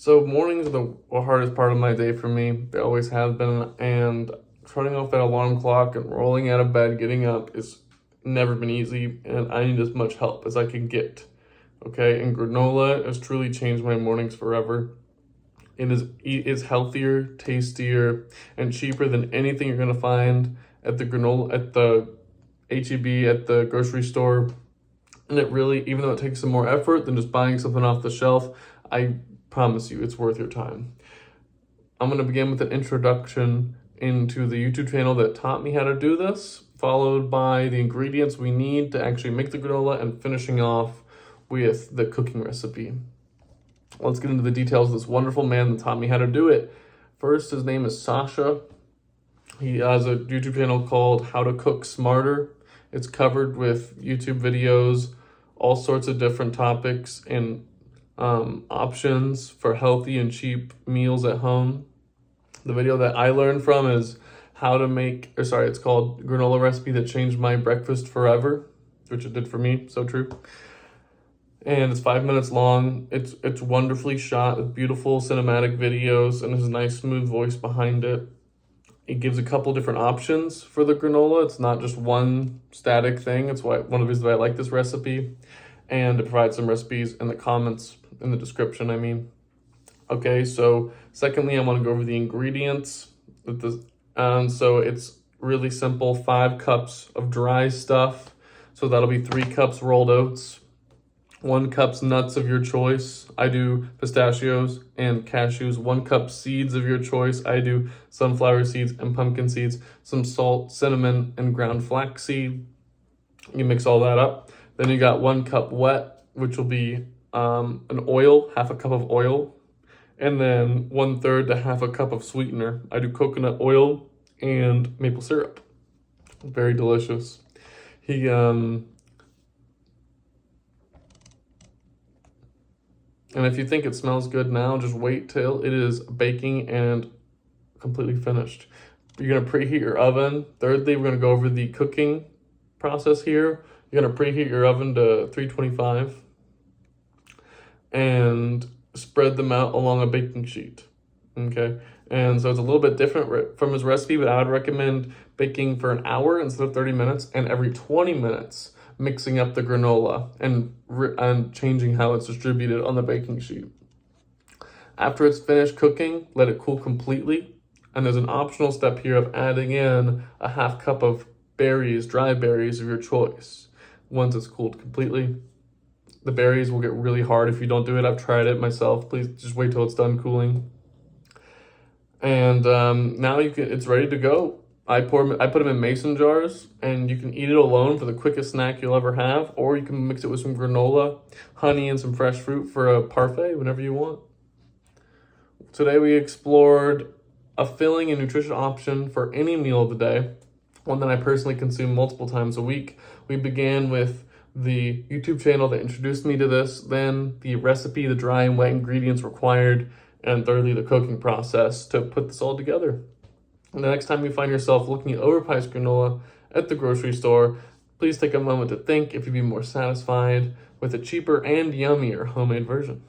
So mornings are the hardest part of my day for me. They always have been, and turning off that alarm clock and rolling out of bed, getting up is never been easy, and I need as much help as I can get. Okay, and granola has truly changed my mornings forever. It's healthier, tastier, and cheaper than anything you're gonna find at the HEB, at the grocery store. And it really, even though it takes some more effort than just buying something off the shelf, I promise you it's worth your time. I'm going to begin with an introduction into the YouTube channel that taught me how to do this, followed by the ingredients we need to actually make the granola, and finishing off with the cooking recipe. Let's get into the details of this wonderful man that taught me how to do it. First, his name is Sasha. He has a YouTube channel called How to Cook Smarter. It's covered with YouTube videos, all sorts of different topics and options for healthy and cheap meals at home. The video that I learned from is it's called Granola Recipe That Changed My Breakfast Forever, which it did for me, so true. And it's 5 minutes long. It's wonderfully shot with beautiful cinematic videos, and there's a nice smooth voice behind it. It gives a couple different options for the granola. It's not just one static thing. It's one of the reasons why I like this recipe. And it provides some recipes in the comments, in the description, I mean. Okay, so secondly, I want to go over the ingredients. So it's really simple. 5 cups of dry stuff. So that'll be 3 cups rolled oats. 1 cup nuts of your choice. I do pistachios and cashews. 1 cup seeds of your choice. I do sunflower seeds and pumpkin seeds. Some salt, cinnamon, and ground flaxseed. You mix all that up. Then you got 1 cup wet, which will be an oil, half a cup of oil. And then 1/3 to half a cup of sweetener. I do coconut oil and maple syrup. Very delicious. And if you think it smells good now, just wait till it is baking and completely finished. You're going to preheat your oven. Thirdly, we're going to go over the cooking process here. You're going to preheat your oven to 325 and spread them out along a baking sheet. Okay, and so it's a little bit different from his recipe, but I would recommend baking for an hour instead of 30 minutes, and every 20 minutes mixing up the granola and changing how it's distributed on the baking sheet. After it's finished cooking, let it cool completely. And there's an optional step here of adding in a half cup of berries, dry berries of your choice. Once it's cooled completely, the berries will get really hard if you don't do it. I've tried it myself. Please just wait till it's done cooling. And now it's ready to go. I put them in mason jars, and you can eat it alone for the quickest snack you'll ever have, or you can mix it with some granola, honey, and some fresh fruit for a parfait whenever you want. Today we explored a filling and nutritious option for any meal of the day, one that I personally consume multiple times a week. We began with the YouTube channel that introduced me to this, then the recipe, the dry and wet ingredients required, and thirdly, the cooking process to put this all together. And the next time you find yourself looking at overpriced granola at the grocery store, please take a moment to think if you'd be more satisfied with a cheaper and yummier homemade version.